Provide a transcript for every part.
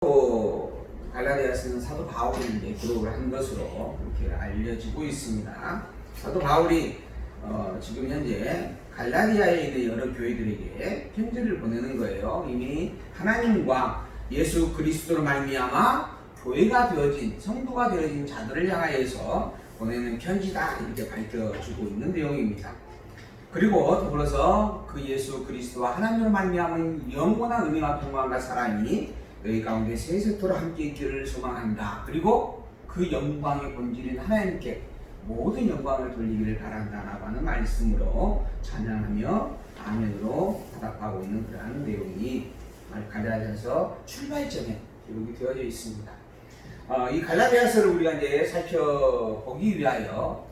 또 갈라디아서는 사도 바울이 이제 기록을 한 것으로 이렇게 알려지고 있습니다. 사도 바울이 지금 현재 갈라디아에 있는 여러 교회들에게 편지를 보내는 거예요. 이미 하나님과 예수 그리스도로 말미암아 교회가 되어진, 성도가 되어진 자들을 향하여서 보내는 편지다, 이렇게 밝혀주고 있는 내용입니다. 그리고 더불어서 그 예수 그리스도와 하나님으로 말미암은 영원한 은혜와 평강과 사랑이 너희 가운데 세세토록 함께 있기를 소망한다. 그리고 그 영광의 본질인 하나님께 모든 영광을 돌리기를 바란다라고 하는 말씀으로 찬양하며 아멘으로 답하고 있는 그러한 내용이 갈라디아서 출발점에 기록이 되어져 있습니다. 이 갈라디아서를 우리가 이제 살펴보기 위하여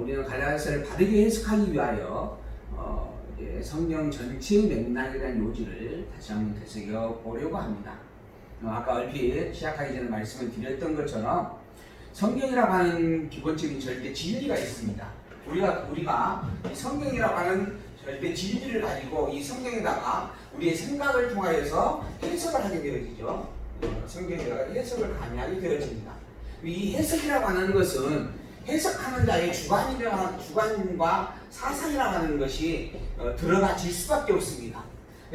우리는 갈라디아서를 바르게 해석하기 위하여 이제 성경 전체의 맥락에 대한 요지를 다시 한번 되새겨 보려고 합니다. 아까 얼핏 시작하기 전에 말씀을 드렸던 것처럼 성경이라고 하는 기본적인 절대 진리가 있습니다. 우리가 이 성경이라고 하는 절대 진리를 가지고 이 성경에다가 우리의 생각을 통하여서 해석을 하게 되어지죠. 성경에다가 해석을 가미하게 되어집니다. 이 해석이라고 하는 것은 해석하는 자의 주관과 사상이라고 하는 것이 들어가질 수밖에 없습니다.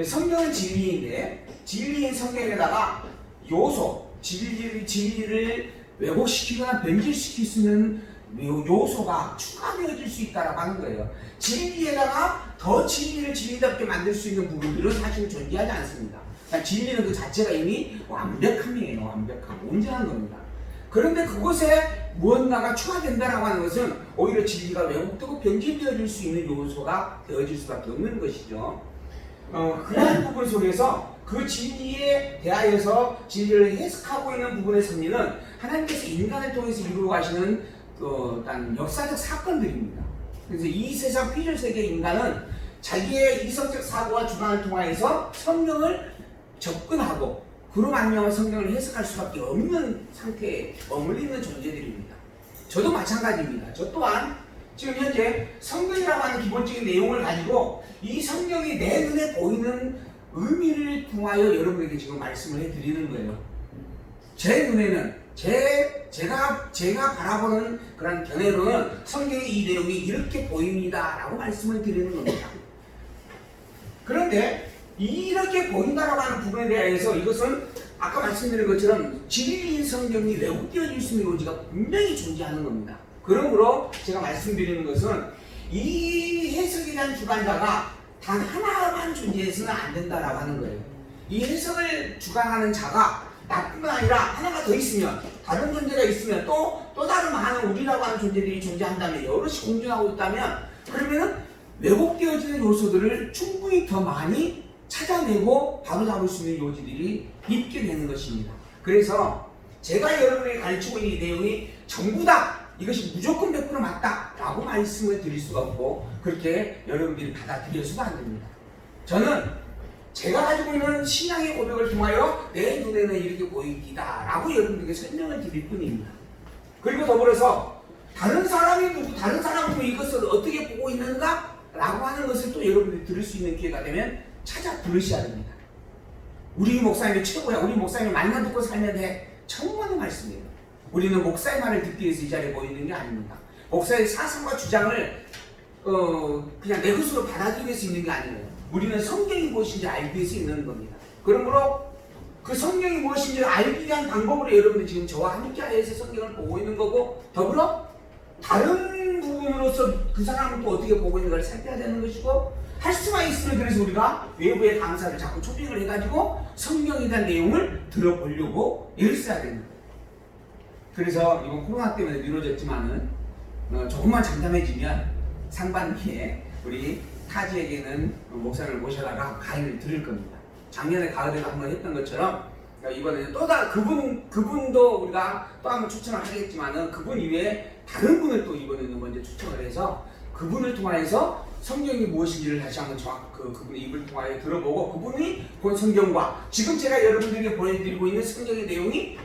성경은 진리인데 진리인 성경에다가 요소, 진리를 왜곡시키거나 변질시킬 수 있는 요소가 추가되어질 수 있다고 하는 거예요. 진리에다가 더 진리를 진리답게 만들 수 있는 부분들은 사실 존재하지 않습니다. 그러니까 진리는 그 자체가 이미 완벽함이에요. 완벽하고 온전한 겁니다. 그런데 그것에 무언가가 추가된다라고 하는 것은 오히려 진리가 왜곡되고 변질되어질 수 있는 요소가 되어질 수밖에 없는 것이죠. 그러한 부분 속에서 그 진리에 대하여서 진리를 해석하고 있는 부분의 섭리는 하나님께서 인간을 통해서 이루어 가시는 어떤 역사적 사건들입니다. 그래서 이 세상 피조 세계 인간은 자기의 이성적 사고와 주관을 통하여서 성경을 접근하고 그로 말미암아 성경을 해석할 수밖에 없는 상태에 머물리는 존재들입니다. 저도 마찬가지입니다. 저 또한 지금 현재 성경이라고 하는 기본적인 내용을 가지고 이 성경이 내 눈에 보이는 의미를 통하여 여러분에게 지금 말씀을 해드리는 거예요. 제 눈에는 제가 바라보는 그런 견해로는 성경의 이 내용이 이렇게 보입니다 라고 말씀을 드리는 겁니다. 그런데 이렇게 보인다라고 하는 부분에 대해서 이것은 아까 말씀드린 것처럼 진리인 성경이 왜곡되어질 수 있는 요지가 분명히 존재하는 겁니다. 그러므로 제가 말씀드리는 것은 이 해석에 대한 주관자가 단 하나만 존재해서는 안 된다라고 하는 거예요. 이 해석을 주관하는 자가 나뿐만 아니라 하나가 더 있으면, 다른 존재가 있으면 또 다른 많은 우리라고 하는 존재들이 존재한다면, 여럿이 공존하고 있다면, 그러면은 왜곡되어지는 요소들을 충분히 더 많이 찾아내고 바로잡을 수 있는 요지들이 있게 되는 것입니다. 그래서 제가 여러분에게 가르치고 있는 이 내용이 전부 다 이것이 무조건 100% 맞다 라고 말씀을 드릴 수가 없고 그렇게 여러분들이 받아들여서도 안 됩니다. 저는 제가 가지고 있는 신앙의 고백을 통하여 내 눈에는 이렇게 보이기다 라고 여러분들에게 설명을 드릴 뿐입니다. 그리고 더불어서 다른 사람은 이것을 어떻게 보고 있는가 라고 하는 것을 또 여러분들이 들을 수 있는 기회가 되면 찾아 들으셔야 됩니다. 우리 목사님이 최고야. 우리 목사님이 말만 듣고 살면 돼. 천만의 말씀이에요. 우리는 목사의 말을 듣기 위해서 이 자리에 모이는 게 아닙니다. 목사의 사상과 주장을 그냥 내 것으로 받아들이기 위해서 있는 게 아니에요. 우리는 성경이 무엇인지 알기 위해서 있는 겁니다. 그러므로 그 성경이 무엇인지 알기 위한 방법으로 여러분들 지금 저와 함께 하여서 성경을 보고 있는 거고, 더불어 다른 부분으로서 그 사람은 또 어떻게 보고 있는 걸 살펴야 되는 것이고, 할 수만 있으면 그래서 우리가 외부의 강사를 자꾸 초빙을 해가지고 성경에 대한 내용을 들어보려고 애를 써야 되는 거예요. 그래서 이번 코로나 때문에 미뤄졌지만은 조금만 잠잠해지면 상반기에 우리 타지에게는 목사를 모셔다가 강의를 들을 겁니다. 작년에 가을에 한번 했던 것처럼 이번에는 그분도 우리가 또 한번 추천을 하겠지만은 그분 이외에 다른 분을 또 이번에는 먼저 추천을 해서 그분을 통하여서 성경이 무엇인지를 다시 한번 그분의 입을 통하여 들어보고 그분이 본 성경과 지금 제가 여러분들에게 보여드리고 있는 성경의 내용이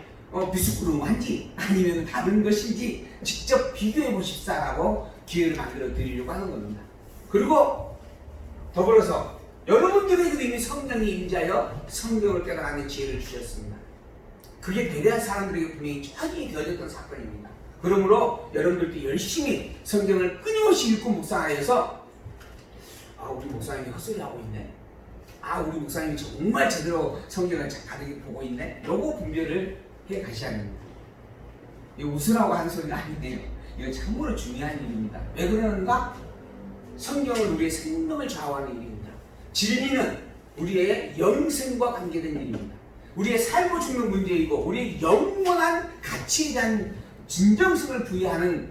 비스꾸름한지 아니면 다른 것인지 직접 비교해 보십사라고 기회를 만들어 드리려고 하는 겁니다. 그리고 더불어서 여러분들에게도 이미 성령이 임재하여 성경을 깨달아가는 지혜를 주셨습니다. 그게 대대한 사람들에게 분명히 확인이 되어졌던 사건입니다. 그러므로 여러분들도 열심히 성경을 끊임없이 읽고 묵상하여서 우리 목사님이 헛소리하고 있네. 우리 목사님이 정말 제대로 성경을 다르게 보고 있네. 요거 분별을 해 가셔야 합니다. 이거 웃으라고 하는 소리는 아니네요. 이거 참으로 중요한 일입니다. 왜 그러는가? 성경은 우리의 생명을 좌우하는 일입니다. 진리는 우리의 영생과 관계된 일입니다. 우리의 살고 죽는 문제이고 우리의 영원한 가치에 대한 진정성을 부여하는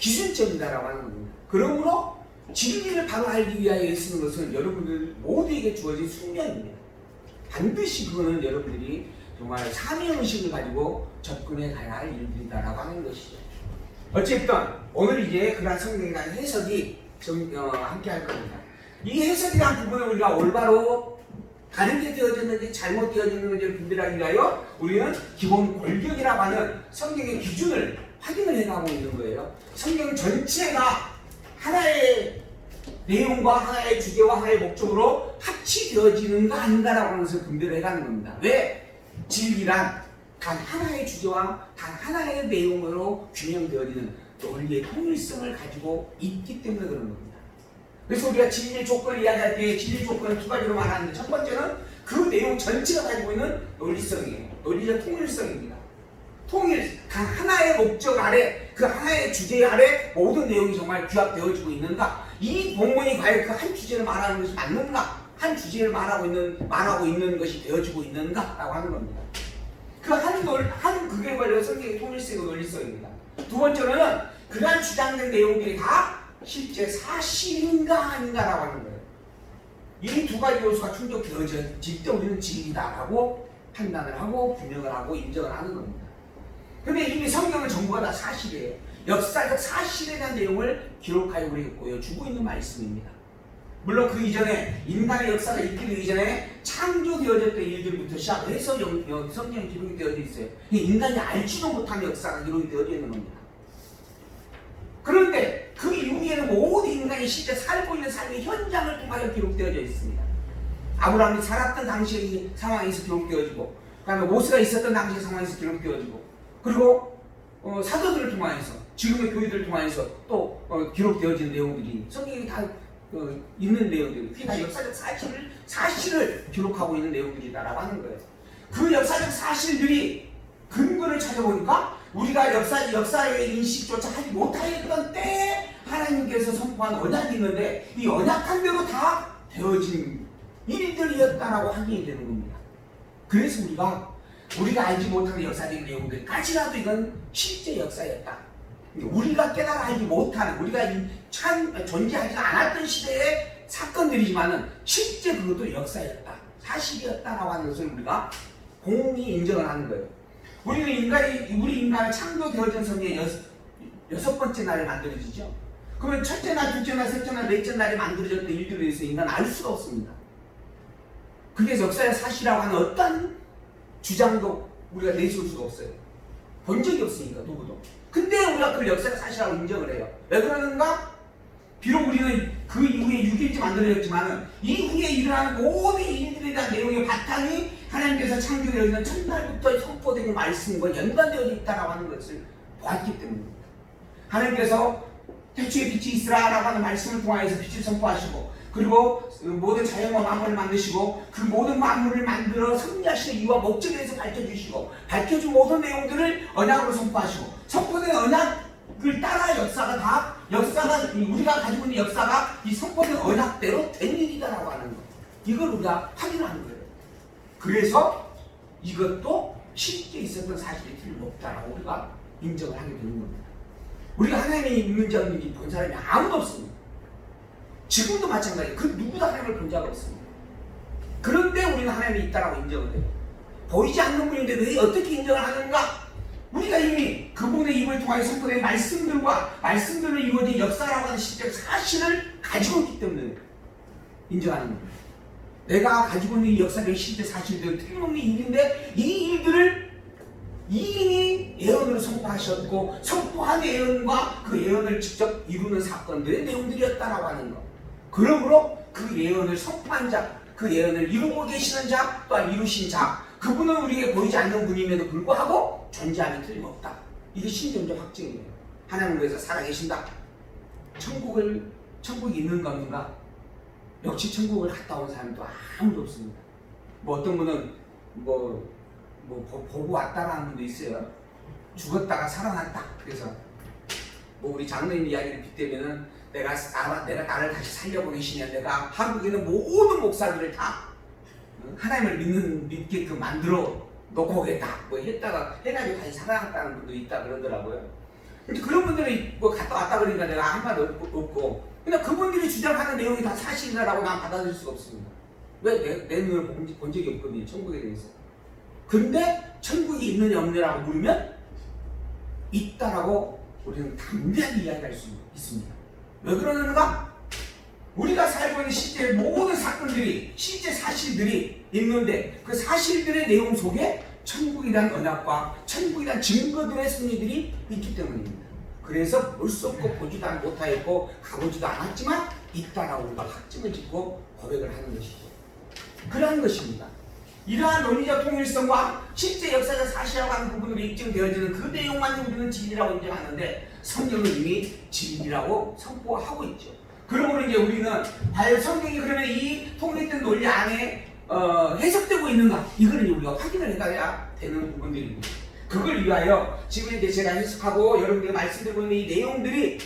기준점이다라고 하는 겁니다. 그러므로 진리를 바로 알기 위하여 쓰는 것은 여러분들 모두에게 주어진 숙명입니다. 반드시 그거는 여러분들이 정말 사명의식을 가지고 접근해 가야 할 일들이다라고 하는 것이죠. 어쨌든 오늘 이제 그러한 성경에 대한 해석이 함께 할 겁니다. 이 해석이라는 부분을 우리가 올바로 다르게 되어졌는지 잘못 되어졌는지를 분별하기 위하여 우리는 기본 골격이라고 하는 성경의 기준을 확인을 해가고 있는 거예요. 성경 전체가 하나의 내용과 하나의 주제와 하나의 목적으로 합치되어지는가 아닌가라고 하는 것을 분별을 해가는 겁니다. 왜? 진리란 단 하나의 주제와 단 하나의 내용으로 균형되어지는 논리의 통일성을 가지고 있기 때문에 그런 겁니다. 그래서 우리가 진리의 조건을 이야기할 때 진리의 조건을 두 가지로 말하는데 첫 번째는 그 내용 전체가 가지고 있는 논리성이에요. 논리적 통일성입니다. 통일, 단 하나의 목적 아래 그 하나의 주제 아래 모든 내용이 정말 규합되어지고 있는가? 이 본문이 과연 그 한 주제를 말하는 것이 맞는가? 한 주제를 말하고 있는 것이 되어지고 있는가? 라고 하는 겁니다. 그 한 극에 관련 성경의 통일성과 논리성입니다. 두 번째로는 그러한 주장된 내용들이 다 실제 사실인가 아닌가라고 하는 거예요. 이 두 가지 요소가 충족되어질 때 우리는 진리다라고 판단을 하고 분명을 하고 인정을 하는 겁니다. 근데 이미 성경은 전부가 다 사실이에요. 역사적 사실에 대한 내용을 기록하여 우리에게 보여주고 있는 말씀입니다. 물론 그 이전에 인간의 역사가 있기 이전에 창조되어졌던 일들부터 시작해서 성경에 기록이 되어져 있어요. 인간이 알지도 못하는 역사가 기록이 되어져 있는 겁니다. 그런데 그 이후에는 모든 인간이 실제 살고 있는 삶의 현장을 통하여 기록되어져 있습니다. 아브라함이 살았던 당시의 상황에서 기록되어지고, 그 다음에 모세가 있었던 당시의 상황에서 기록되어지고, 그리고 사도들을 통하여서, 지금의 교회들을 통하여서 또 기록되어진 내용들이 성경에 다 있는 내용들이, 그게 다 역사적 사실을 기록하고 있는 내용들이다라고 하는 거예요. 그 역사적 사실들이 근거를 찾아보니까 우리가 역사의 인식조차 하지 못하였던 때에 하나님께서 선포한 언약이 있는데 이 언약한 대로 다 되어진 일들이었다라고 확인이 되는 겁니다. 그래서 우리가 알지 못하는 역사적인 내용들까지라도 이건 실제 역사였다. 우리가 깨달아 알지 못하는, 우리가 존재하지 않았던 시대의 사건들이지만은 실제 그것도 역사였다, 사실이었다라고 하는 것을 우리가 공히 인정을 하는 거예요. 우리 인간의 창조되어진 성의 여섯 번째 날에 만들어지죠. 그러면 첫째 날, 둘째 날, 셋째 날, 넷째 날에 만들어졌던 일들에 대해서 인간은 알 수가 없습니다. 그게 역사의 사실이라고 하는 어떤 주장도 우리가 내세울 수가 없어요. 본 적이 없으니까 누구도. 근데 우리가 그걸 역사의 사실이라고 인정을 해요. 왜 그러는가? 비록 우리는 그 이후에 6일째 만들어졌지만 이후에 일어나는 모든 일들에 대한 내용의 바탕이 하나님께서 창조되어있는 첫날부터 선포되는 말씀과 연관되어 있다고 하는 것을 보았기 때문입니다. 하나님께서 태초에 빛이 있으라라고 하는 말씀을 통하여서 빛을 선포하시고, 그리고 모든 자연과 만물을 만드시고 그 모든 만물을 만들어 섭리하시는 이유와 목적에 대해서 밝혀주시고, 밝혀준 모든 내용들을 언약으로 선포하시고, 선포된 언약을 따라 우리가 가지고 있는 역사가 이 선포된 언약대로 된 일이다라고 하는 것, 이걸 우리가 확인하는 거예요. 그래서 이것도 실제 있었던 사실이 틀림없다라고 우리가 인정을 하게 되는 겁니다. 우리가 하나님이 있는지 없는지 본 사람이 아무도 없습니다. 지금도 마찬가지예요. 그 누구도 하나님을 본 자가 없습니다. 그런데 우리는 하나님이 있다라고 인정을 해요. 보이지 않는 분인데 왜 어떻게 인정을 하는가? 우리가 이미 그분의 입을 통하여 선포된 말씀들로 이루어진 역사라고 하는 실제 사실을 가지고 있기 때문에 인정하는 겁니다. 내가 가지고 있는 이 역사의 실제 사실들은 틀림없는 일인데 이 일들을 이미 예언으로 선포하셨고, 선포한 예언과 그 예언을 직접 이루는 사건들의 내용들이었다라고 하는 것. 그러므로 그 예언을 선포한 자, 그 예언을 이루고 계시는 자, 또한 이루신 자, 그분은 우리에게 보이지 않는 분임에도 불구하고 존재하면 틀림없다. 이게 신존적 확증이에요. 하나님은 그래서 살아계신다. 천국이 있는 겁니다. 역시 천국을 갔다 온 사람도 아무도 없습니다. 뭐 어떤 분은 보고 왔다라는 분도 있어요. 죽었다가 살아났다. 그래서 뭐 우리 장로님 이야기를 빗대면은 내가 나를 다시 살려보내시면 내가 한국에 있는 모든 목사들을 다 하나님을 믿게끔 만들어 놓고 오겠다. 뭐 했다가 해가지고 다시 살아났다는 분도 있다 그러더라고요. 근데 그런 분들이 뭐 갔다 왔다 그러니까 내가 한 말도 없고, 근데 그분들이 주장하는 내용이 다 사실이라고 난 받아들일 수가 없습니다. 왜 내 눈을 본 적이 없거든요, 천국에 대해서. 근데 천국이 있느냐 없느냐라고 물으면 있다라고 우리는 담대하게 이야기할 수 있습니다. 왜 그러는가? 우리가 살고 있는 실제 모든 사건들이, 실제 사실들이 있는데 그 사실들의 내용 속에 천국이란 언약과 천국이란 증거들의 승리들이 있기 때문입니다. 그래서 볼 수 없고 보지도 못하였고 가보지도 않았지만 있다라고 우리가 확증을 짓고 고백을 하는 것이죠. 그러한 것입니다. 이러한 논리적 통일성과 실제 역사적 사실이라고 하는 부분으로 입증되어지는 그 내용만 우리는 진리라고 인정하는데 성경은 이미 진리라고 선포하고 있죠. 그러므로 이제 우리는 과연 성경이 그러면 이 통일된 논리 안에 해석되고 있는가? 이거는 우리가 확인을 해가야 되는 부분들입니다. 그걸 위하여 지금 이제 제가 해석하고 여러분들이 말씀드리고 있는 이 내용들이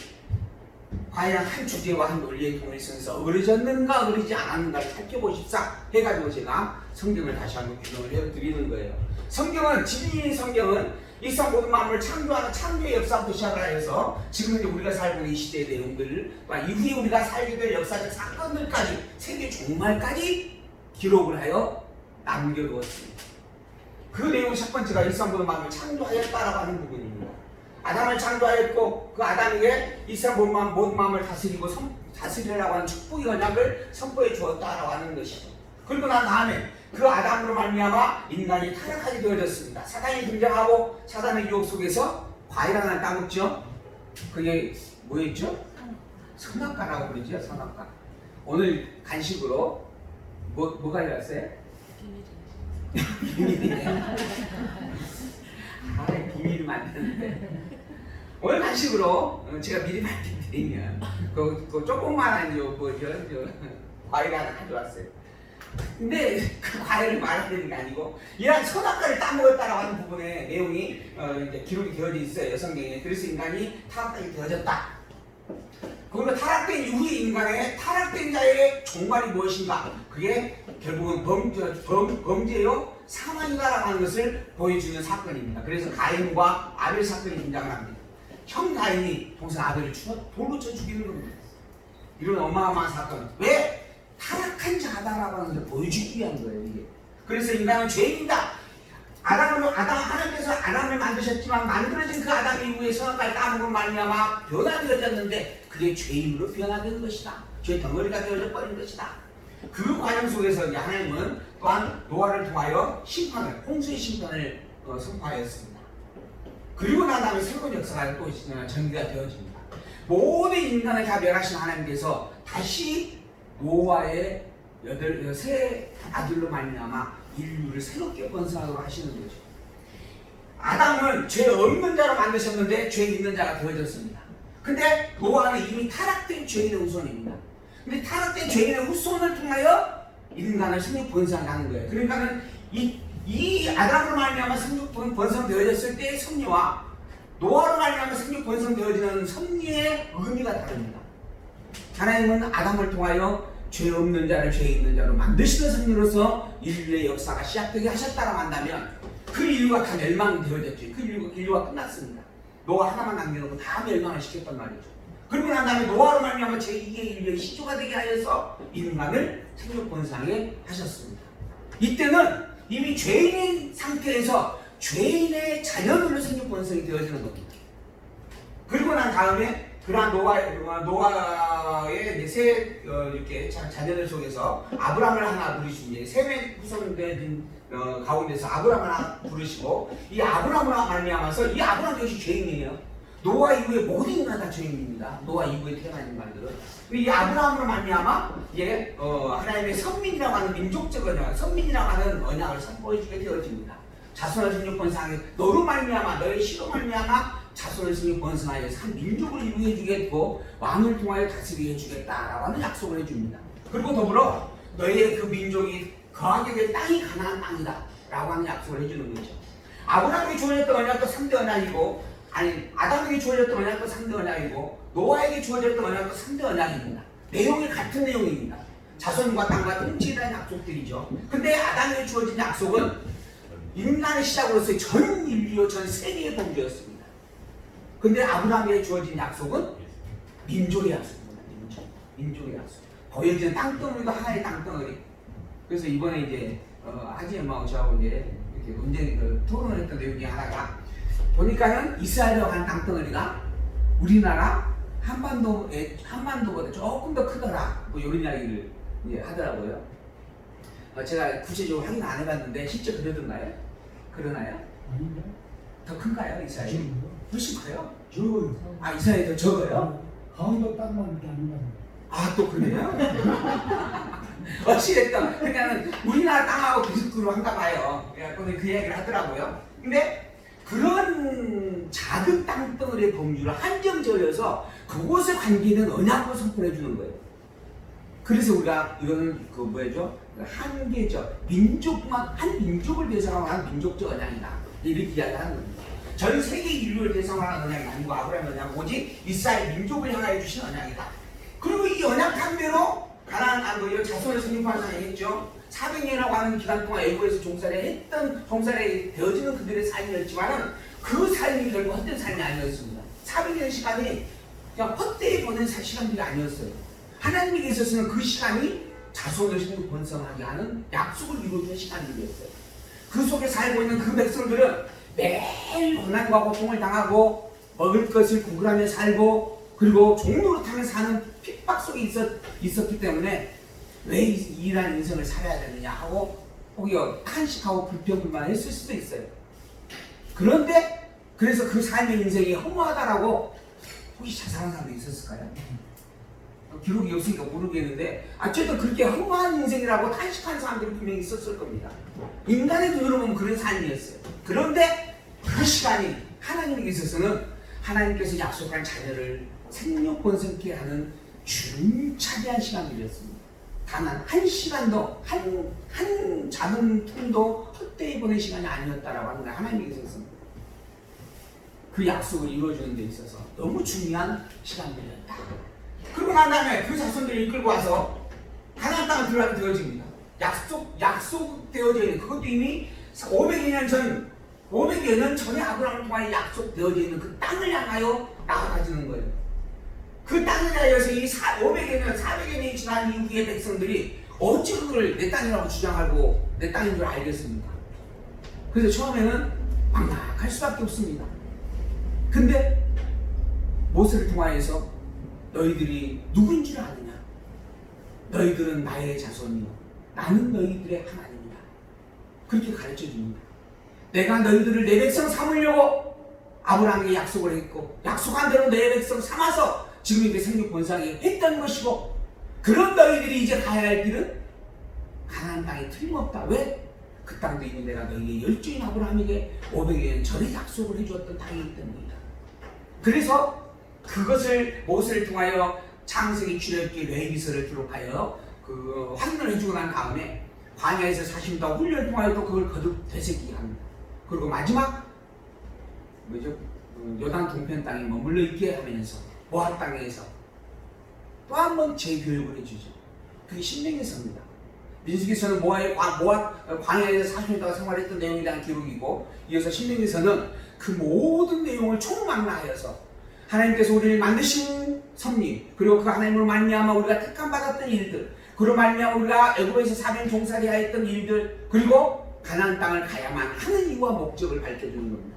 과연 한 주제와 한 논리의 통일성에서 어우러졌는가 어우러지지 않았는가를 살펴보십사 해가지고 제가 성경을 다시 한번 규정을 해드리는 거예요. 성경은, 진리인 성경은 이 세상 모든 만물을 창조하는 창조의 역사부터 시작을 해서 지금 이제 우리가 살고 있는 이 시대의 내용들과 이후에 우리가 살게 될 역사적 사건들까지 세계 종말까지 기록을 하여 남겨두었습니다. 그 내용 첫 번째가 이 세상 모든 만물을 창조하였다라고 하는 부분입니다. 아담을 창조하였고 그 아담에게 이 세상 모든 마음을 다스리라고 하는 축복의 언약을 선포해 주었다라고 하는 것이죠. 그리고 난 다음에 그 아담으로 말미암아 인간이 타락하게 되어졌습니다. 사단이 등장하고 사단의 유혹 속에서 과일 하나를 따먹죠. 그게 뭐였죠? 선악과라고 그러죠. 선악과. 오늘 간식으로 뭐가 일어났어요? 비밀이네. 비밀을 만드는데 오늘 간식으로 제가 미리 말씀드리면 그 조그만한 과일 하나 가져왔어요. 근데 그 과일을 말하는 게 아니고 이러한 선악과를 따먹었다라고 하는 부분의 내용이 이제 기록이 되어져 있어요, 성경에. 그래서 인간이 타락하게 되어졌다. 그리고 타락된 이후에 인간의 타락된 자의 종말이 무엇인가? 그게 결국은 범죄요 사망이다라고 하는 것을 보여주는 사건입니다. 그래서 가인과 아벨 사건이 등장을 합니다. 형 가인이 동생 아벨을 돌로 쳐 죽이는 겁니다. 이런 어마어마한 사건. 왜? 타락한 자다라고 하는 것을 보여주기 위한 거예요, 이게. 그래서 인간은 죄인이다. 하나님께서 아담을 만드셨지만 만들어진 그 아담 이후에 선악과를 따먹은 말미암아 변화되어졌는데 그게 죄인으로 변화된 것이다. 죄 덩어리가 되어져 버린 것이다. 그 과정 속에서 이제 하나님은 또한 노아를 통하여 홍수의 심판을 선포하였습니다. 그리고 난 다음에 새로운 역사가 또 전개가 되어집니다. 모든 인간을 다 멸하신 하나님께서 다시 노아의 세 아들로 말미암아 인류를 새롭게 번성하도록 하시는 거죠. 아담은 죄 없는 자로 만드셨는데 죄 있는 자가 되어졌습니다. 근데 노아는 이미 타락된 죄인의 후손입니다. 근데 타락된 죄인의 후손을 통하여 인간을 생육 번성하는 거예요. 그러니까는 이 아담으로 말미암아 생육 번성되어졌을 때의 섭리와 노아로 말미암아 생육 번성되어지는 섭리의 의미가 다릅니다. 하나님은 아담을 통하여 죄 없는 자를 죄 있는 자로 만드시는 섭리로서 인류의 역사가 시작되게 하셨다라고 한다면 그 인류가 다 멸망되어졌죠. 그 인류가 끝났습니다. 노아 하나만 남겨놓고 다 멸망을 시켰단 말이죠. 그리고 난 다음에 노아로 말미암아 제2의 인류의 시조가 되게 하여서 인간을 생육 번성하게 하셨습니다. 이때는 이미 죄인인 상태에서 죄인의 자녀들로 생육 번성이 되어지는 겁니다. 그리고 난 다음에 그러한 노아의 세 이렇게 자녀들 속에서 아브람을 하나 부르시고 세 후손된 가운데서 아브람을 하나 부르시고 이 아브람으로 말미암아서 이 아브람 역시 죄인이에요. 노아 이후에 모든 인간 다 죄인입니다. 노아 이후에 태어난 인간들은. 이 아브라함으로 말미암아 하나님의 선민이라고 하는 민족적 언약, 선민이라고 하는 언약을 선포해주게 되어집니다. 자손을 생육 번성하게 너로 말미암아 너의 씨로 말미암아 자손을 생육 번성하여서 한 민족을 이루게 해주겠고 왕을 통하여 다스리게 해주겠다라고 하는 약속을 해줍니다. 그리고 더불어 너의 그 민족이 거하게 될 땅이 가나안 땅이다 라고 하는 약속을 해주는 거죠. 아브라함에게 주어졌던 언약도 3대 언약이고, 아담에게 주어졌던 언약도 3대 언약이고, 노아에게 주어졌던 언약도 3대 언약입니다. 내용이 같은 내용입니다. 자손과 땅과 통치에 대한 약속들이죠. 근데 아담에게 주어진 약속은 인간의 시작으로서의 전 인류, 전 세계의 범죄였습니다. 근데 아브라함에게 주어진 약속은 민족의 약속입니다. 민족의 약속. 거기에 땅덩어리도 하나의 땅덩어리. 그래서 이번에 이제 하지 엄마하고 저하고 이제 이렇게 논쟁 토론을 했던 내용 중에 하나가 보니까는 이스라엘이라고 하는 땅덩어리가 우리나라 한반도보다 조금 더 크더라. 뭐 이런 이야기를 이제 하더라고요. 제가 구체적으로 확인 안 해봤는데 실제 그러던가요? 그러나요? 아닌가? 더 큰가요, 이스라엘이? 훨씬 커요? 적어요. 아, 이스라엘이 더 적어요? 강원도 땅만 이렇게 아닌가? 아, 또 그래요? 어찌됐든 그러니까는 우리나라 땅하고 비슷으로 한가 봐요. 그래서 그 얘기를 하더라고요. 근데 그런 작은 땅덩어리의 범주를 한정지어서 그곳에 관계된 언약을 선포해 주는 거예요. 그래서 우리가 이거는 그 뭐죠? 한계적 민족만 한 민족을 대상으로 민족적 언약이다 이렇게 이야기하는 겁니다. 전 세계 인류를 대상으로 언약이 아니고 아브라함의 언약 오직 이스라엘 민족을 향하여 주신 언약이다. 그리고 이 언약한 대로 가나안 자손을 생육하는 했죠. 400년이라고 하는 기간 동안 애국에서 종살이 되어지는 그들의 삶이었지만은 그 삶이 결국 헛된 삶이 아니었습니다. 400년 시간이 그냥 헛되이 보낸 시간들이 아니었어요. 하나님에게 있어서는 그 시간이 자손을 생육 번성하게 하는 약속을 이루어주는 시간들이었어요. 그 속에 살고 있는 그 백성들은 매일 고난과 고통을 당하고 먹을 것을 구걸하며 살고 그리고 종노릇하며 사는 핍박 속에 있었기 때문에 왜 이러한 인생을 살아야 되느냐 하고 혹이 탄식하고 불평불만했을 수도 있어요. 그런데 그래서 그 삶의 인생이 허무하다라고 혹시 자살한 사람도 있었을까요? 기록이 없으니까 모르겠는데 어쨌든 그렇게 허무한 인생이라고 탄식하는 사람들이 분명히 있었을 겁니다. 인간의 눈으로 보면 그런 삶이었어요. 그런데 그 시간이 하나님에게 있어서는 하나님께서 약속한 자녀를 생육 번성케 하는 중차대한 시간들이었습니다. 단 한 시간도 한 작은 틈도 헛되이 보낸 시간이 아니었다라고 하는 게 하나님에게 있어서 그 약속을 이루어주는 데 있어서 너무 중요한 시간들이었다. 그러고 난 다음에 그 자손들을 이끌고 와서 가나안 땅을 들어가게 되어집니다. 약속되어져 있는 그것도 이미 500여 년 전에 아브라함을 통하여 약속되어져 있는 그 땅을 향하여 나아가지는 거예요. 그 땅을 향해서 이 500여 년, 400여 년이 지난 이후의 백성들이 어찌 그걸 내 땅이라고 주장하고 내 땅인 줄 알겠습니까? 그래서 처음에는 막막할 수밖에 없습니다. 근데 모세를 통하여서 너희들이 누구인 줄 아느냐? 너희들은 나의 자손이요 나는 너희들의 하나님이다. 그렇게 가르쳐 줍니다. 내가 너희들을 내 백성 삼으려고 아브라함에게 약속을 했고 약속한 대로 내 백성 삼아서 지금 이렇게 생육 번성하게 했던 것이고 그런 너희들이 이제 가야 할 길은 가나안 땅이 틀림없다. 왜? 그 땅도 이미 내가 너희에게 열주인 아브라함에게 500년 전에 약속을 해주었던 땅이기 때문이다. 그래서 그것을 모세를 통하여 창세기, 출애굽기, 레위기서를 기록하여 그 확인을 해주고 난 다음에 광야에서 40년 동안 훈련을 통하여 또 그걸 거듭 되새기게 합니다. 그리고 마지막 요단 동편 땅에 머물러 있게 하면서 모압 땅에서 또 한 번 재교육을 해주죠. 그게 신명기서입니다. 민수기서는 모압 광야에서 40년 동안 생활했던 내용에 대한 기록이고 이어서 신명기서는 그 모든 내용을 총망라하여서 하나님께서 우리를 만드신 섭리 그리고 그 하나님으로 말미암아 우리가 택함받았던 일들 그로 말미암아 우리가 애굽에서 4년 종살이하였던 일들 그리고 가나안 땅을 가야만 하는 이유와 목적을 밝혀주는 겁니다.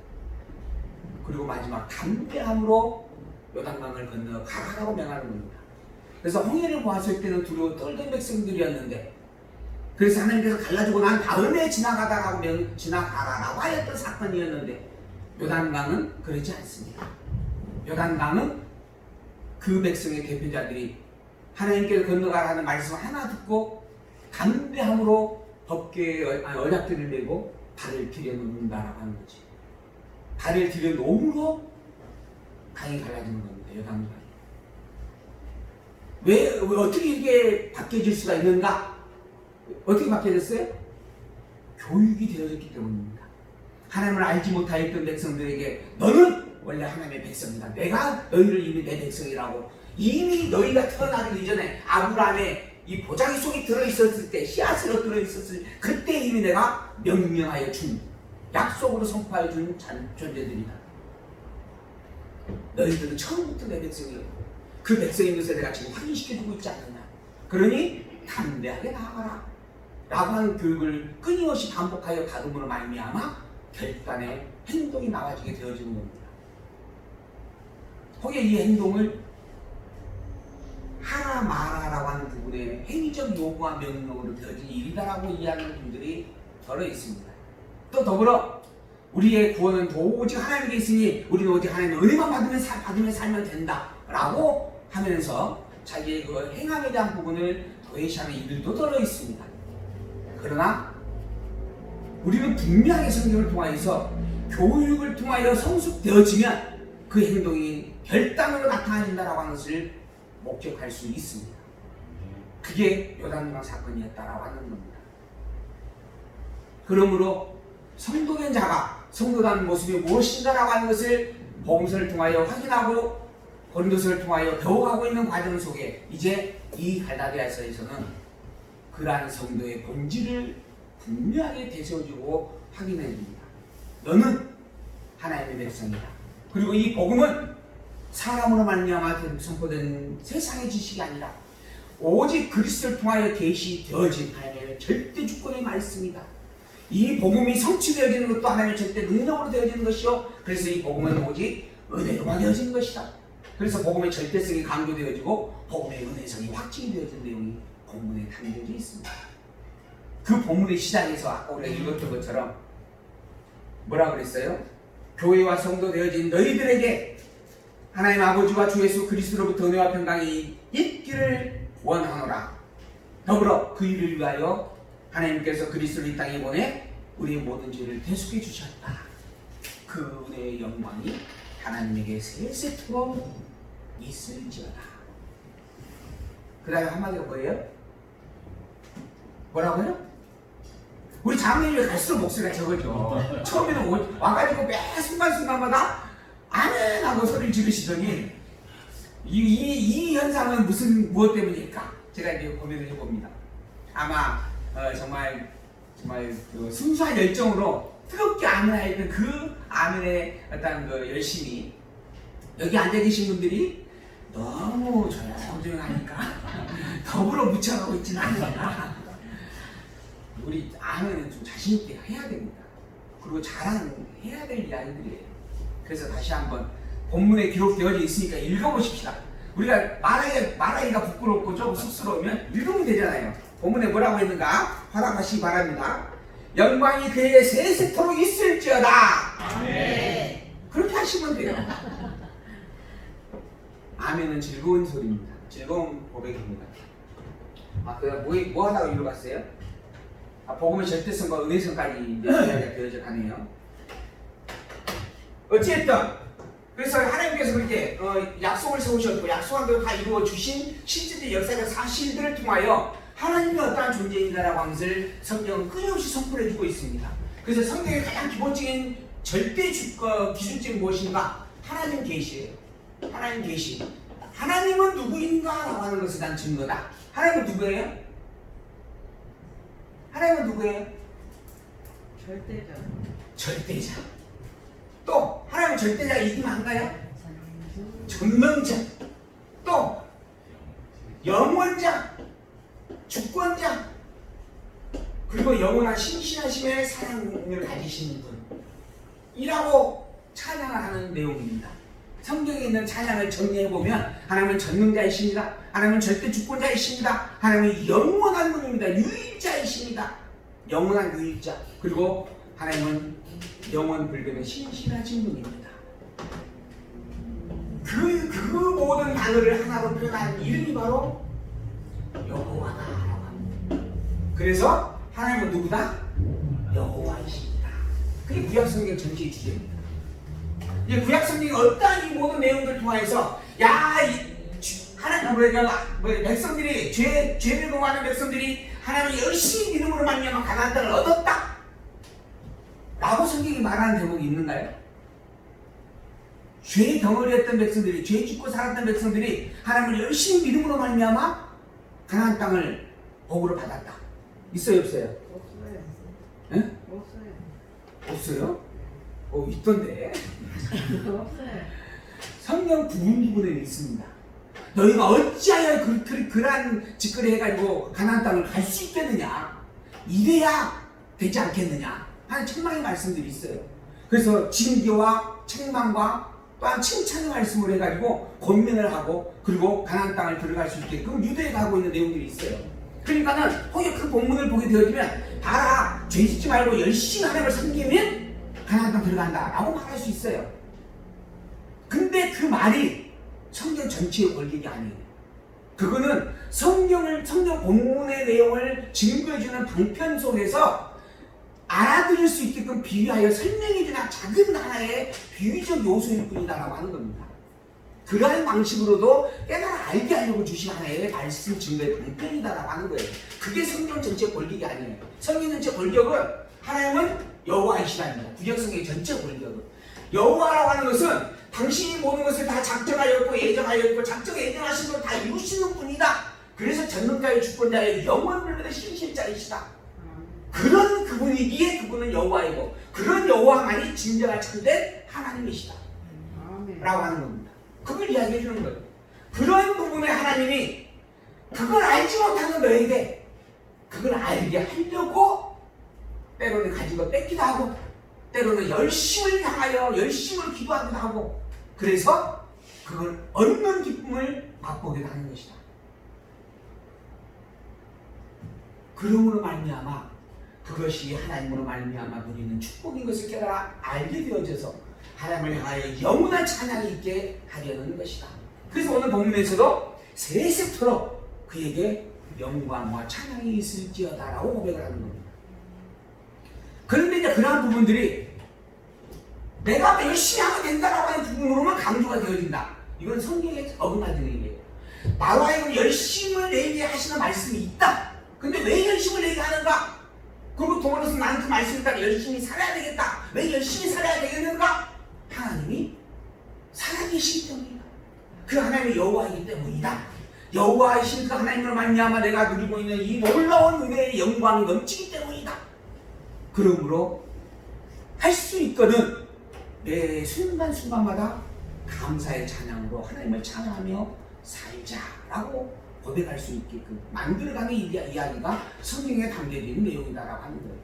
그리고 마지막 담대함으로 요단강을 건너 가라라고 명하는 겁니다. 그래서 홍해를 보았을 때는 두려워 떨던 백성들이었는데 그래서 하나님께서 갈라주고 난 다음에 지나가라라고 하였던 사건이었는데 요단강은 그렇지 않습니다. 요단강은 그 백성의 대표자들이 하나님께서 건너가라는 말씀 하나 듣고 담대함으로 법궤의 언약들을 메고 발을 들여놓는다라고 하는 거지. 발을 들여놓음으로 강이 갈라지는 겁니다. 요단강이. 왜 어떻게 이게 바뀌어질 수가 있는가? 어떻게 바뀌어졌어요? 교육이 되어졌기 때문입니다. 하나님을 알지 못하였던 백성들에게 너는 원래 하나님의 백성이다. 내가 너희를 이미 내 백성이라고. 이미 너희가 태어나기 이전에 아브라함의 이 보자기 속에 들어있었을 때, 씨앗으로 들어있었을 그때 이미 내가 명령하여 준, 약속으로 선포하여 준 존재들이다. 너희들은 처음부터 내 백성이고 그 백성인 것을 내가 지금 확인시켜주고 있지 않느냐. 그러니 담대하게 나아가라 라고 하는 교육을 끊임없이 반복하여 가둠으로 말미암아 결단의 행동이 나와지게 되어지는 겁니다. 거기에 이 행동을 하라 마라라고 하는 부분에 행위적 요구와 명령으로 되어진 일이다라고 이해하는 분들이 더러 있습니다. 또 더불어 우리의 구원은 오직 하나님께 있으니 우리는 오직 하나님의 은혜만 받으며 살면 된다라고 하면서 자기의 그 행함에 대한 부분을 도외시하는 이들도 더러 있습니다. 그러나 우리는 분명하게 성경을 통하여서 교육을 통하여 성숙되어지면 그 행동이 결단으로 나타나진다라고 하는 것을 목격할 수 있습니다. 그게 요단강 사건이었다라고 하는 겁니다. 그러므로 성도된 자가 성도다는 모습이 무엇인가라고 하는 것을 복음서를 통하여 확인하고 고린도서를 통하여 배워가고 있는 과정 속에 이제 이 갈라디아서에서는 그러한 성도의 본질을 분명하게 되새어주고 확인해 줍니다. 너는 하나님의 백성이다. 그리고 이 복음은 사람으로 말미암아 선포된 세상의 지식이 아니라 오직 그리스도를 통하여 계시되어진 하나님의 절대 주권의 말씀이다. 이 복음이 성취되어지는 것도 하나님의 절대 능력으로 되어지는 것이요, 그래서 이 복음은 오직 은혜로만 되어지는 것이다. 그래서 복음의 절대성이 강조되어지고 복음의 은혜성이 확증이 되어진 내용이 본문에 담겨져 있습니다. 그 본문의 시작에서 아까 우리가 읽었던 것처럼 뭐라 그랬어요? 교회와 성도 되어진 너희들에게 하나님 아버지와 주 예수 그리스도로부터 은혜와 평강이 있기를 원하노라. 더불어 그 일을 위하여 하나님께서 그리스도를 이 땅에 보내 우리의 모든 죄를 대속해 주셨다. 그 은혜의 영광이 하나님에게 세세토록 있을지어다. 그 다음에 한마디로 뭐예요? 뭐라고요? 우리 장로님이 갈수록 목소리가 적어져. 처음에는 와가지고 매 순간순간마다 아멘 하고 소리를 지르시더니 이 현상은 무엇 때문일까? 제가 이제 고민을 해봅니다. 아마 정말 그 순수한 열정으로 뜨겁게 아멘하였던 그 아멘의 어떤 그 열심이 여기 앉아 계신 분들이 너무 조용하니까 더불어 묻혀가고 있지는 않으니까 우리 아멘은 좀 자신있게 해야 됩니다. 그리고 자랑해야 될 이야기들이에요. 그래서 다시 한번 본문에 기록되어져 있으니까 읽어보십시다. 우리가 말하기가 부끄럽고 좀 쑥스러우면 읽으면 되잖아요. 본문에 뭐라고 했는가 허락하시기 바랍니다. 영광이 그에게 세세토록 있을지어다. 아멘. 그렇게 하시면 돼요. 아멘은 즐거운 소리입니다. 즐거운 고백입니다. 그냥 뭐 하다가 이리로 갔어요? 복음의 절대성과 은혜성까지 이제 이야기가 되어져 가네요. 어찌됐든 그래서 하나님께서 그렇게 약속을 세우셨고 약속한 대로 다 이루어 주신 실제적 역사적 사실들을 통하여 하나님이 어떠한 존재인가라고 하는 것을 성경은 끊임없이 선포해 주고 있습니다. 그래서 성경의 가장 기본적인 절대 기준점이 무엇인가? 하나님 계시예요. 하나님 계시. 하나님은 누구인가라고 하는 것에 대한 증거다. 하나님은 누구예요? 하나님은 누구예요? 절대자. 절대자. 또 하나님은 절대자가 있긴 한가요? 전능자. 또 영원자, 주권자, 그리고 영원한 신실하심의 사랑을 가지시는 분이라고 찬양을 하는 내용입니다. 성경에 있는 찬양을 정리해보면 하나님은 전능자이십니다. 하나님은 절대 주권자이십니다. 하나님은 영원한 분입니다. 유일자이십니다. 영원한 유일자. 그리고 하나님은 영원 불변의 신실하신 분입니다. 모든 단어를 하나로 표현한 이름이 바로 여호와다라고 합니다. 그래서 하나님은 누구다? 여호와이십니다. 그게 구약성경 전체의 주제입니다. 이제 구약성경의 어떠한 이 모든 내용들을 통해서 하나님 백성들이 죄를 범하는 백성들이 하나님을 열심히 믿음으로 말미암아 가나안 땅을 얻었다 라고 성경이 말하는 대목이 있는가요? 죄의 덩어리였던 백성들이, 죄 짓고 살았던 백성들이 하나님을 열심히 믿음으로 말미암아 가나안 땅을 복으로 받았다. 있어요, 없어요? 없어요. 예? 없어요. 없어요? 있던데. 없어요. 성경 부분에 있습니다. 너희가 어찌하여 그러한 짓거리 해가지고 가나안 땅을 갈 수 있겠느냐? 이래야 되지 않겠느냐? 하는 책망의 말씀들이 있어요. 그래서 징계와 책망과 또한 칭찬의 말씀을 해가지고 권면을 하고 그리고 가나안 땅을 들어갈 수 있게끔 유대에 가고 있는 내용들이 있어요. 그러니까는 혹여 그 본문을 보게 되어지면 봐라, 죄 짓지 말고 열심히 하나님을 섬기면 가나안 땅 들어간다 라고 말할 수 있어요. 근데 그 말이 성경 전체의 권력이 아니에요. 그거는 성경 본문의 내용을 증거해주는 방편 속에서 알아들을 수 있게끔 비유하여 설명해주는 작은 하나의 비유적 요소일 뿐이다라고 하는 겁니다. 그러한 방식으로도 깨달아 알게 하려고 주신 하나의 말씀 증거의 방편이다라고 하는 거예요. 그게 성경 전체 권력이 아니에요. 성경 전체 권력은 하나님은 여호와이시라는 거예요. 구약성경의 전체 권력은 여호와라고 하는 것은 당신이 모든 것을 다 작정하였고 예정하였고 작정 예정하신 걸 다 이루시는 분이다. 그래서 전능자의 주권자의 영원불변의 신실자이시다. 그런 그분이기에 그분은 여호와이고 그런 여호와만이 진정한 참된 하나님이시다 라고 하는 겁니다. 그걸 이야기해 주는 거예요. 그런 부분에 하나님이 그걸 알지 못하는 너에게 그걸 알게 하려고 때로는 가진 거 뺏기도 하고 때로는 열심을 향하여 열심을 기도하기도 하고 그래서 그걸 얻는 기쁨을 맛보게 하는 것이다. 그러므로 말미암아 그것이 하나님으로 말미암아 누리는 축복인 것을 깨달아 알게 되어져서 하나님을 향하여 영원한 찬양이 있게 하려는 것이다. 그래서 오늘 본문에서도 세세토록 그에게 영광과 찬양이 있을지어다라고 고백을 하는 겁니다. 그런데 이제 그러한 부분들이 내가 열심히 하면 된다라고 하는 부분으로만 강조가 되어진다. 이건 성경에 어긋나는 얘기예요. 나로 하여금 열심을 내게 하시는 말씀이 있다. 근데 왜 열심을 내게 하는가? 그리고 더불어서 나는 그 말씀을 따라 열심히 살아야 되겠다. 왜 열심히 살아야 되겠는가? 하나님이 살아계시기 때문이다. 그 하나님이 여호와이기 때문이다. 여호와이신 그 하나님으로 말미암아 내가 누리고 있는 이 놀라운 은혜의 영광이 넘치기 때문이다. 그러므로 할 수 있거든 매 순간순간마다 감사의 찬양으로 하나님을 찬양하며 살자라고 고백할 수 있게끔 만들어가는 이야기가 성경에 담겨져 있는 내용이다라고 하는 거예요.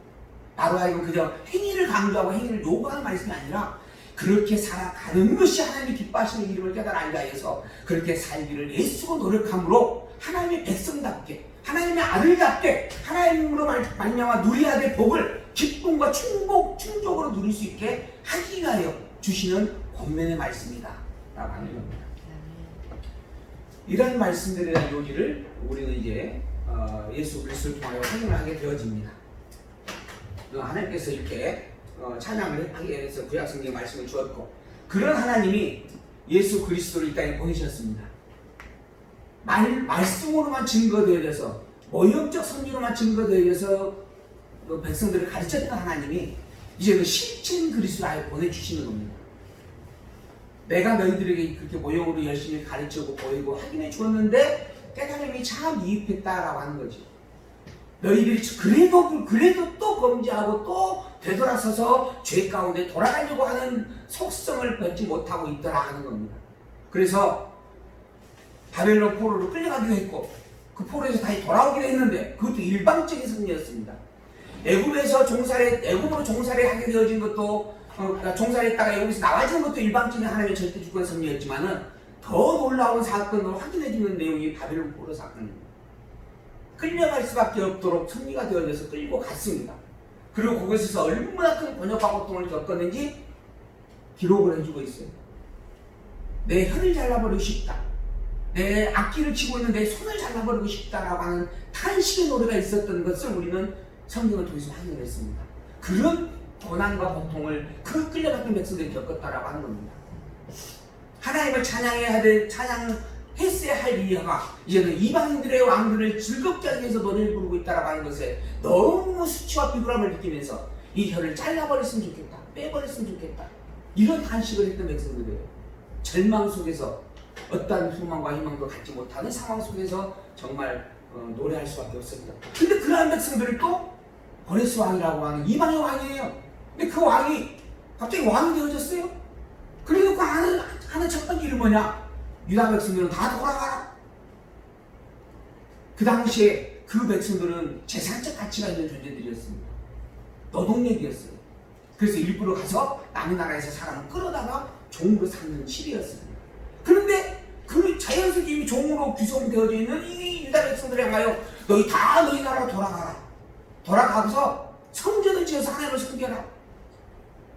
나로 하여금 그저 행위를 강조하고 행위를 요구하는 말씀이 아니라 그렇게 살아가는 것이 하나님이 기뻐하시는 이름을 깨달아 알게 하여서 그렇게 살기를 애쓰고 노력함으로 하나님의 백성답게 하나님의 아들답게 하나님으로 말미암아 누려야 될 복을 기쁨과 충족으로 누릴 수 있게 하기 위하여 주시는 권면의 말씀이다 라고 하는 겁니다. 이런 말씀들에 대한 요지를 우리는 이제 예수 그리스도를 통하여 확인을 하게 되어집니다. 하나님께서 이렇게 찬양을 하기 위해서 구약성경 말씀을 주었고 그런 하나님이 예수 그리스도를 이 땅에 보내셨습니다. 말씀으로만 증거되어져서 모형적 선지로만 증거되어져서 백성들을 가르쳤던 하나님이 이제는 실체인 그리스도를 아예 보내주시는 겁니다. 내가 너희들에게 그렇게 모형으로 열심히 가르치고 보이고 확인해 주었는데 깨달음이 참 이입했다라고 하는 거지. 너희들이 그래도 또 범죄하고 또 되돌아서서 죄 가운데 돌아가려고 하는 속성을 벗지 못하고 있더라 하는 겁니다. 그래서 바벨론 포로로 끌려가기도 했고 그 포로에서 다시 돌아오기도 했는데 그것도 일방적인 승리였습니다. 애굽으로 종살이하게 되어진 것도 그러니까 종살이했다가 애굽에서 나와지는 것도 일방적인 하나님의 절대 주권 승리였지만은 더 놀라운 사건으로 확인해주는 내용이 바벨론 포로 사건입니다. 끌려갈 수밖에 없도록 승리가 되어져서 끌고 갔습니다. 그리고 그곳에서 얼마나 큰 번역과 고통을 겪었는지 기록을 해주고 있어요. 내 혀를 잘라버리고 싶다. 내 악기를 치고 있는 내 손을 잘라버리고 싶다라고 하는 탄식의 노래가 있었던 것을 우리는 성경을 통해서 확인을 했습니다. 그런 고난과 고통을 그 끌려갔던 백성들이 겪었다라고 하는 겁니다. 하나님을 찬양해야 될, 찬양했어야 할 이유가 이제는 이방인들의 왕들을 즐겁게 하기 위해서 노래를 부르고 있다라고 하는 것에 너무 수치와 비굴함을 느끼면서 이 혀를 잘라버렸으면 좋겠다, 빼버렸으면 좋겠다, 이런 탄식을 했던 백성들이에요. 절망 속에서 어떠한 소망과 희망도 갖지 못하는 상황 속에서 정말 노래할 수밖에 없습니다. 근데 그러한 백성들을 또 버레스 왕이라고 하는 이방의 왕이에요. 근데 그 왕이 갑자기 왕이 되어졌어요. 그래서 그 하는 첫 번째 일은 뭐냐? 유다 백성들은 다 돌아가라. 그 당시에 그 백성들은 재산적 가치가 있는 존재들이었습니다. 노동력이었어요. 그래서 일부러 가서 남의 나라에서 사람을 끌어다가 종으로 삼는 실이었습니다. 그런데 그 자연스럽게 이미 종으로 구성되어져 있는 이 유다 백성들에 향하여 너희 다 너희 나라로 돌아가라. 돌아가서 성전을 지어서 하나님을 섬겨라.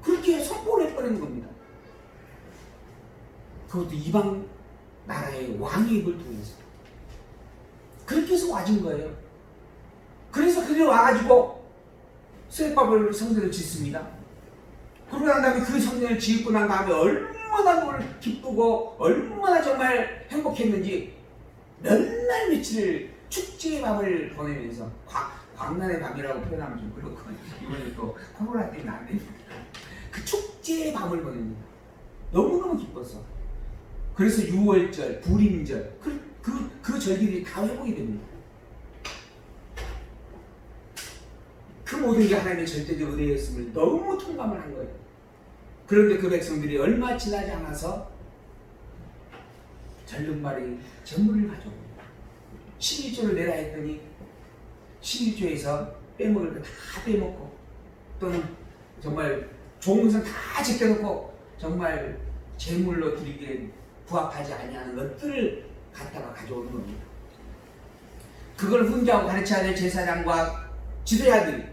그렇게 선포를 해버리는 겁니다. 그것도 이방 나라의 왕의 입을 통해서. 그렇게 해서 와진 거예요. 그래서 그들이 와가지고 세바벨 성전을 짓습니다. 그러고 난 다음에 그 성전을 짓고 난 다음에 얼마나 기쁘고 얼마나 정말 행복했는지 몇 날 며칠을 축제의 밤을 보내면서 광란의 밤이라고 표현하면 좀 그렇고 이번에 또 코로나 때문에 안 됩니다. 그 축제의 밤을 보냅니다. 너무너무 기뻤어. 그래서 6월절, 불임절 그 절기들이 다 회복이 됩니다. 그 모든 게 하나님의 절대적 은혜였음을 너무 통감을 한 거예요. 그런데 그 백성들이 얼마 지나지 않아서 절름발이 재물을 가져옵니다. 11조를 내라 했더니 11조에서 빼먹을 거 다 빼먹고 또는 정말 좋은 것은 다 제껴놓고 정말 재물로 드리기에 부합하지 아니하는 것들을 갖다가 가져오는 겁니다. 그걸 훈계하고 가르쳐야 될 제사장과 지도자들이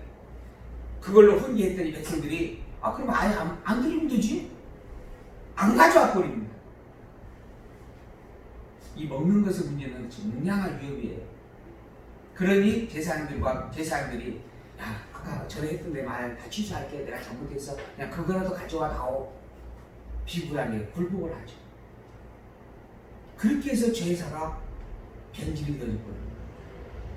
그걸로 훈계했더니 백성들이 그럼 아예 안 드리면 되지? 안 가져와 버립니다. 이 먹는 것의 문제는 정량한 위협이에요. 그러니 제사장들이 야 아까 전에 했던 내 말 다 취소할게. 내가 잘못해서 그냥 그거라도 가져와 다오. 비굴하게 굴복을 하죠. 그렇게 해서 제사가 변질이 되어버립니다.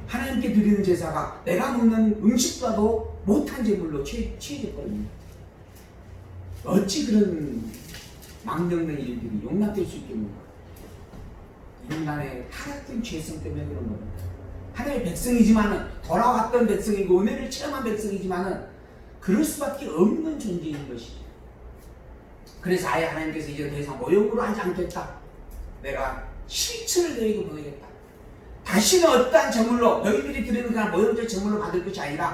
하나님께 드리는 제사가 내가 먹는 음식과도 못한 제물로 취해져 버립니다. 어찌 그런 망령된 일들이 용납될 수 있겠는가? 인간의 타락된 죄성 때문에 그런 겁니다. 하나님의 백성이지만은 돌아왔던 백성이고 은혜를 체험한 백성이지만은 그럴 수밖에 없는 존재인 것이죠. 그래서 아예 하나님께서 이제 더 이상 모욕으로 하지 않겠다. 내가 실체를 너희에게 보내겠다. 다시는 어떠한 제물로 너희들이 드리는 그냥 모욕적 제물로 받을 것이 아니라